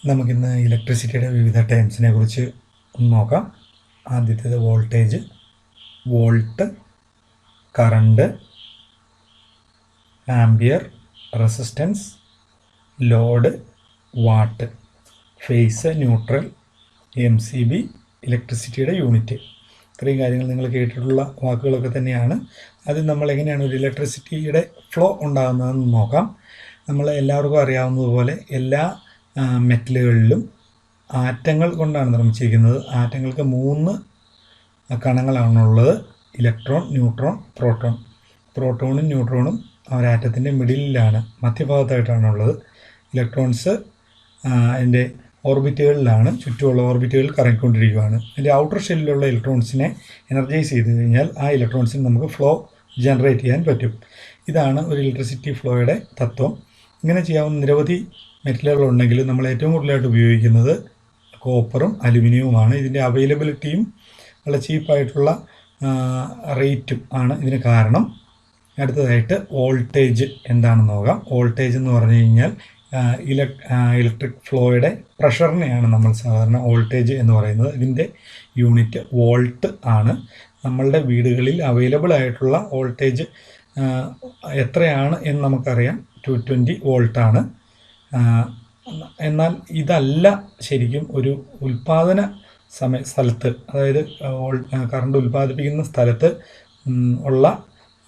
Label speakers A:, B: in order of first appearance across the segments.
A: നമുക്കിന്ന് ഇലക്ട്രിസിറ്റിയുടെ വിവിധ ടേംസിനെ കുറിച്ച് ഒന്ന് നോക്കാം. ആദ്യത്തേത് voltage, volt, current, ampere, resistance, load, watt, phase, neutral, MCB, ഇലക്ട്രിസിറ്റിയുടെ യൂണിറ്റ്. ഇത്രയും കാര്യങ്ങൾ നിങ്ങൾ കേട്ടിട്ടുള്ള വാക്കുകളൊക്കെ തന്നെയാണ്. അത് നമ്മൾ എങ്ങനെയാണ് ഒരു ഇലക്ട്രിസിറ്റിയുടെ ഫ്ലോ ഉണ്ടാകുന്നതെന്ന് നോക്കാം. നമ്മൾ എല്ലാവർക്കും അറിയാവുന്നതുപോലെ എല്ലാ മെറ്റലുകളിലും ആറ്റങ്ങൾ കൊണ്ടാണ് നിർമ്മിച്ചിരിക്കുന്നത്. ആറ്റങ്ങൾക്ക് 3 കണങ്ങളാണുള്ളത്: ഇലക്ട്രോൺ, ന്യൂട്രോൺ, പ്രോട്ടോൺ. പ്രോട്ടോണും ന്യൂട്രോണും ഒരാറ്റത്തിൻ്റെ മിഡിലാണ്, മധ്യഭാഗത്തായിട്ടാണുള്ളത്. ഇലക്ട്രോൺസ് അതിൻ്റെ ഓർബിറ്റുകളിലാണ്, ചുറ്റുമുള്ള ഓർബിറ്റുകളിൽ കറങ്ങിക്കൊണ്ടിരിക്കുകയാണ്. അതിൻ്റെ ഔട്ടർ ഷെല്ലിലുള്ള ഇലക്ട്രോൺസിനെ എനർജൈസ് ചെയ്ത് കഴിഞ്ഞാൽ ആ ഇലക്ട്രോൺസിന് നമുക്ക് ഫ്ലോ ജനറേറ്റ് ചെയ്യാൻ പറ്റും. ഇതാണ് ഒരു ഇലക്ട്രിസിറ്റി ഫ്ലോയുടെ തത്വം. ഇങ്ങനെ ചെയ്യാവുന്ന നിരവധി മെറ്റലുകളുണ്ടെങ്കിലും നമ്മൾ ഏറ്റവും കൂടുതലായിട്ട് ഉപയോഗിക്കുന്നത് കോപ്പറും അലുമിനിയവുമാണ്. ഇതിൻ്റെ അവൈലബിലിറ്റിയും വളരെ ചീപ്പായിട്ടുള്ള റേറ്റും ആണ് ഇതിന് കാരണം. അടുത്തതായിട്ട് വോൾട്ടേജ് എന്താണെന്ന് നോക്കാം. വോൾട്ടേജ് എന്ന് പറഞ്ഞു കഴിഞ്ഞാൽ ഇലക്ട്രിക് ഫ്ലോയുടെ പ്രഷറിനെയാണ് നമ്മൾ സാധാരണ വോൾട്ടേജ് എന്ന് പറയുന്നത്. ഇതിൻ്റെ യൂണിറ്റ് വോൾട്ട് ആണ്. നമ്മളുടെ വീടുകളിൽ അവൈലബിൾ ആയിട്ടുള്ള വോൾട്ടേജ് എത്രയാണ് എന്ന് നമുക്കറിയാം, 220 വോൾട്ടാണ്. എന്നാൽ ഇതല്ല ശരിക്കും ഒരു ഉൽപ്പാദന സ്ഥലത്ത്, അതായത് കറണ്ട് ഉൽപ്പാദിപ്പിക്കുന്ന സ്ഥലത്ത് ഉള്ള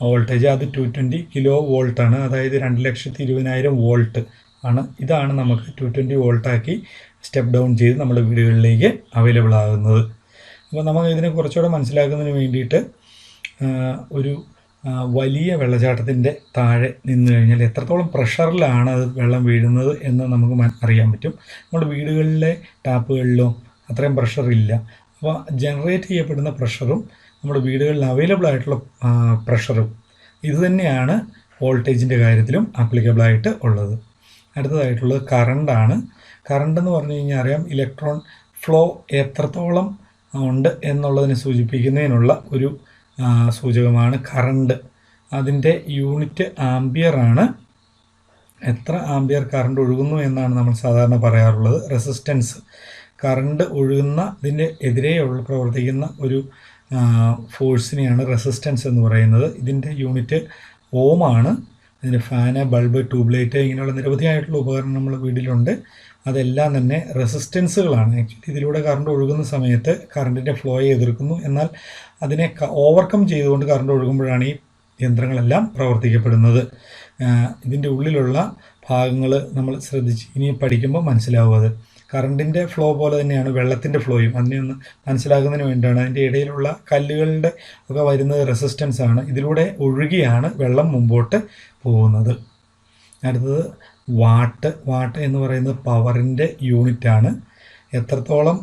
A: വോൾട്ടേജ്. അത് 220 കിലോ വോൾട്ടാണ്, അതായത് 2,20,000 വോൾട്ട് ആണ്. ഇതാണ് നമുക്ക് 220 വോൾട്ടാക്കി സ്റ്റെപ്പ് ഡൗൺ ചെയ്ത് നമ്മുടെ വീടുകളിലേക്ക് അവൈലബിൾ ആകുന്നത്. അപ്പോൾ നമുക്ക് ഇതിനെ കുറച്ചുകൂടെ മനസ്സിലാക്കുന്നതിന് വേണ്ടിയിട്ട് ഒരു വലിയ വെള്ളച്ചാട്ടത്തിൻ്റെ താഴെ നിന്ന് കഴിഞ്ഞാൽ എത്രത്തോളം പ്രഷറിലാണ് അത് വെള്ളം വീഴുന്നത് എന്ന് നമുക്ക് അറിയാൻ പറ്റും. നമ്മുടെ വീടുകളിലെ ടാപ്പുകളിലോ അത്രയും പ്രഷറില്ല. അപ്പോൾ ജനറേറ്റ് ചെയ്യപ്പെടുന്ന പ്രഷറും നമ്മുടെ വീടുകളിൽ അവൈലബിൾ ആയിട്ടുള്ള പ്രഷറും ഇത് തന്നെയാണ് വോൾട്ടേജിൻ്റെ കാര്യത്തിലും ആപ്ലിക്കബിളായിട്ട് ഉള്ളത്. അടുത്തതായിട്ടുള്ളത് കറണ്ടാണ്. കറണ്ട് എന്ന് പറഞ്ഞു കഴിഞ്ഞാൽ അറിയാം, ഇലക്ട്രോൺ ഫ്ലോ എത്രത്തോളം ഉണ്ട് എന്നുള്ളതിനെ സൂചിപ്പിക്കുന്നതിനുള്ള ഒരു സൂചകമാണ് കറണ്ട്. അതിൻ്റെ യൂണിറ്റ് ആംപിയർ ആണ്. എത്ര ആംപിയർ കറണ്ട് ഒഴുകുന്നു എന്നാണ് നമ്മൾ സാധാരണ പറയാറുള്ളത്. റെസിസ്റ്റൻസ്, കറണ്ട് ഒഴുകുന്ന ഇതിൻ്റെ എതിരെയുള്ള പ്രവർത്തിക്കുന്ന ഒരു ഫോഴ്സിനെയാണ് റെസിസ്റ്റൻസ് എന്ന് പറയുന്നത്. ഇതിൻ്റെ യൂണിറ്റ് ഓം ആണ്. അതിൻ്റെ ഫാന്, ബൾബ്, ട്യൂബ്ലൈറ്റ് ഇങ്ങനെയുള്ള നിരവധിയായിട്ടുള്ള ഉപകരണം നമ്മുടെ വീട്ടിലുണ്ട്. അതെല്ലാം തന്നെ റെസിസ്റ്റൻസുകളാണ്. ആക്ച്വലി ഇതിലൂടെ കറണ്ട് ഒഴുകുന്ന സമയത്ത് കറണ്ടിൻ്റെ ഫ്ലോയെ എതിർക്കുന്നു. എന്നാൽ അതിനെ ഓവർകം ചെയ്തുകൊണ്ട് കറണ്ട് ഒഴുകുമ്പോഴാണ് ഈ യന്ത്രങ്ങളെല്ലാം പ്രവർത്തിക്കപ്പെടുന്നത്. ഇതിൻ്റെ ഉള്ളിലുള്ള ഭാഗങ്ങൾ നമ്മൾ ശ്രദ്ധിച്ച് ഇനി പഠിക്കുമ്പോൾ മനസ്സിലാവും. അത് കറണ്ടിൻ്റെ ഫ്ലോ പോലെ തന്നെയാണ് വെള്ളത്തിൻ്റെ ഫ്ലോയും. അതിനെ ഒന്ന് മനസ്സിലാക്കുന്നതിന് വേണ്ടിയാണ്. അതിൻ്റെ ഇടയിലുള്ള കല്ലുകളുടെ ഒക്കെ വരുന്നത് റെസിസ്റ്റൻസ് ആണ്. ഇതിലൂടെ ഒഴുകിയാണ് വെള്ളം മുമ്പോട്ട് പോകുന്നത്. അടുത്തത് വാട്ട്. വാട്ട് എന്ന് പറയുന്നത് പവറിൻ്റെ യൂണിറ്റാണ്. എത്രത്തോളം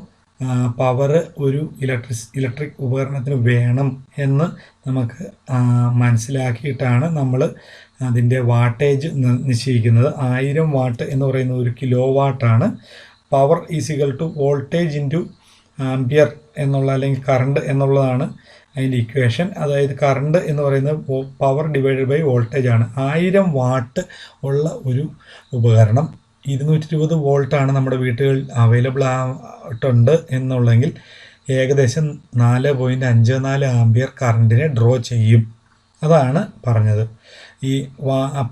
A: പവർ ഒരു ഇലക്ട്രിക് ഉപകരണത്തിന് വേണം എന്ന് നമുക്ക് മനസ്സിലാക്കിയിട്ടാണ് നമ്മൾ അതിൻ്റെ വാട്ടേജ് നിശ്ചയിക്കുന്നത്. 1000 വാട്ട് എന്ന് പറയുന്നത് 1 കിലോ വാട്ടാണ്. Power is equal to voltage into ampere എന്നുള്ള, അല്ലെങ്കിൽ കറണ്ട് എന്നുള്ളതാണ് അതിൻ്റെ ഇക്വേഷൻ. അതായത് കറണ്ട് എന്ന് പറയുന്നത് പവർ ഡിവൈഡഡ് ബൈ വോൾട്ടേജ് ആണ്. 1000 വാട്ട് ഉള്ള ഒരു ഉപകരണം 220 വോൾട്ടാണ് നമ്മുടെ വീട്ടുകളിൽ അവൈലബിൾ ആയിട്ടുണ്ട് എന്നുള്ളെങ്കിൽ ഏകദേശം 4.54 ആംപിയർ കറണ്ടിനെ ഡ്രോ ചെയ്യും. അതാണ് പറഞ്ഞത്. ഈ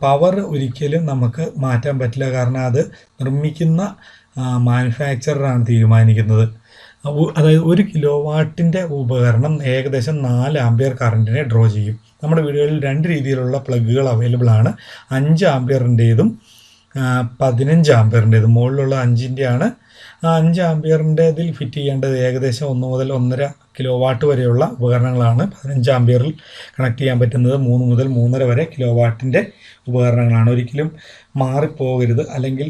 A: പവർ ഒരിക്കലും നമുക്ക് മാറ്റാൻ പറ്റില്ല, കാരണം അത് നിർമ്മിക്കുന്ന മാനുഫാക്ചററാണ് തീരുമാനിക്കുന്നത്. അതായത് 1 കിലോ വാട്ടിൻ്റെ ഉപകരണം ഏകദേശം 4 ആംപിയർ കറണ്ടിനെ ഡ്രോ ചെയ്യും. നമ്മുടെ വീടുകളിൽ 2 രീതിയിലുള്ള പ്ലഗുകൾ അവൈലബിൾ ആണ്. 5 ആംപിയറിൻ്റേതും 15 ആംപിയറിൻ്റേതും. മുകളിലുള്ള 5ൻ്റെ ആണ്. ആ 5 ആംപിയറിൻ്റെ ഇതിൽ ഫിറ്റ് ചെയ്യേണ്ടത് ഏകദേശം 1 മുതൽ 1.5 കിലോ വാട്ട് വരെയുള്ള ഉപകരണങ്ങളാണ്. 15 ആംപിയറിൽ കണക്ട് ചെയ്യാൻ പറ്റുന്നത് 3 മുതൽ 3.5 വരെ കിലോ വാട്ടിൻ്റെ ഉപകരണങ്ങളാണ്. ഒരിക്കലും മാറിപ്പോകരുത്, അല്ലെങ്കിൽ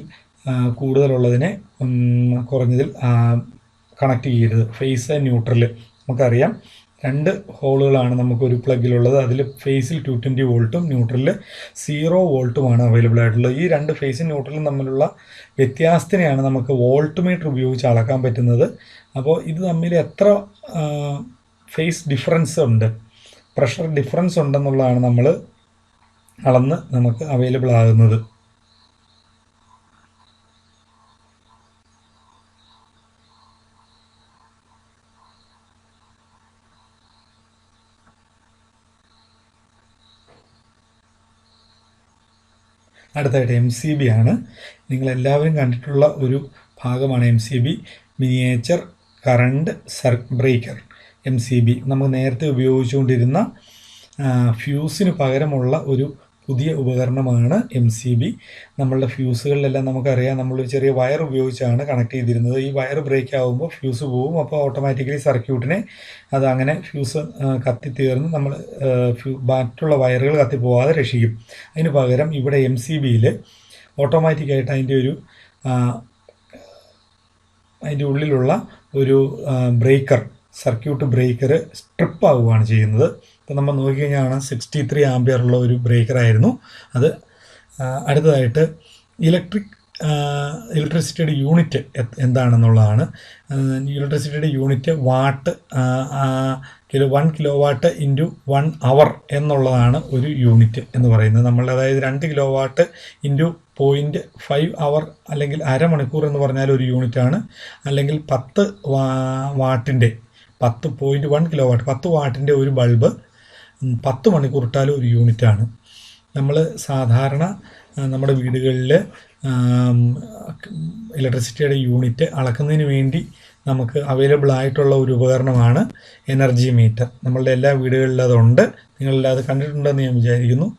A: കൂടുതലുള്ളതിനെ കുറഞ്ഞതിൽ കണക്ട് ചെയ്യരുത്. ഫേസ്, ന്യൂട്രൽ നമുക്കറിയാം 2 ഹോളുകളാണ് നമുക്കൊരു പ്ലഗിലുള്ളത്. അതിൽ ഫേസിൽ 220 വോൾട്ടും ന്യൂട്രലിൽ 0 വോൾട്ടുമാണ് അവൈലബിൾ ആയിട്ടുള്ളത്. ഈ 2 ഫേസും ന്യൂട്രലും തമ്മിലുള്ള വ്യത്യാസത്തിനെയാണ് നമുക്ക് വോൾട്ട് മീറ്റർ ഉപയോഗിച്ച് അളക്കാൻ പറ്റുന്നത്. അപ്പോൾ ഇത് തമ്മിൽ എത്ര ഫേസ് ഡിഫറൻസ് ഉണ്ട്, പ്രഷർ ഡിഫറൻസ് ഉണ്ടെന്നുള്ളതാണ് നമ്മൾ അളന്ന് നമുക്ക് അവൈലബിൾ ആകുന്നത്. അടുത്തായിട്ട് MCB ആണ്. നിങ്ങളെല്ലാവരും കണ്ടിട്ടുള്ള ഒരു ഭാഗമാണ് MCB, miniature current breaker. MCB നമ്മൾ നേരത്തെ ഉപയോഗിച്ചുകൊണ്ടിരുന്ന ഫ്യൂസിന് പകരമുള്ള ഒരു പുതിയ ഉപകരണമാണ് MCB. നമ്മളുടെ ഫ്യൂസുകളിലെല്ലാം നമുക്കറിയാം, നമ്മളൊരു ചെറിയ വയർ ഉപയോഗിച്ചാണ് കണക്ട് ചെയ്തിരുന്നത്. ഈ വയർ ബ്രേക്ക് ആകുമ്പോൾ ഫ്യൂസ് പോവും. അപ്പോൾ ഓട്ടോമാറ്റിക്കലി സർക്യൂട്ടിനെ അത് അങ്ങനെ ഫ്യൂസ് കത്തിത്തീർന്ന് നമ്മൾ മറ്റുള്ള വയറുകൾ കത്തിപ്പോവാതെ രക്ഷിക്കും. അതിന് പകരം ഇവിടെ MCBയിൽ ഓട്ടോമാറ്റിക്കായിട്ട് അതിൻ്റെ ഉള്ളിലുള്ള ഒരു ബ്രേക്കർ, സർക്യൂട്ട് ബ്രേക്കർ സ്ട്രിപ്പ് ആവുകയാണ് ചെയ്യുന്നത്. ഇപ്പം നമ്മൾ നോക്കിക്കഴിഞ്ഞാൽ 63 ആംപിയറുള്ള ഒരു ബ്രേക്കറായിരുന്നു അത്. അടുത്തതായിട്ട് ഇലക്ട്രിസിറ്റിയുടെ യൂണിറ്റ് എന്താണെന്നുള്ളതാണ്. ഇലക്ട്രിസിറ്റിയുടെ unit watt, 1 kilo watt into 1 hour എന്നുള്ളതാണ് ഒരു യൂണിറ്റ് എന്ന് പറയുന്നത്. അതായത് 2 കിലോ വാട്ട് ഇൻറ്റു 0.5 അവർ അല്ലെങ്കിൽ അരമണിക്കൂർ എന്ന് പറഞ്ഞാൽ ഒരു യൂണിറ്റാണ്. അല്ലെങ്കിൽ 10 വാട്ടിൻ്റെ 10.1 കിലോ വാട്ട് 10 വാട്ടിൻ്റെ ഒരു ബൾബ് 10 മണിക്കൂർ ഇട്ടാലും ഒരു യൂണിറ്റാണ്. നമ്മൾ സാധാരണ നമ്മുടെ വീടുകളിൽ ഇലക്ട്രിസിറ്റിയുടെ യൂണിറ്റ് അളക്കുന്നതിന് വേണ്ടി നമുക്ക് അവൈലബിൾ ആയിട്ടുള്ള ഒരു ഉപകരണമാണ് എനർജി മീറ്റർ. നമ്മളുടെ എല്ലാ വീടുകളിലും അതുണ്ട്. നിങ്ങളെല്ലാം അത് കണ്ടിട്ടുണ്ടെന്ന് ഞാൻ വിചാരിക്കുന്നു.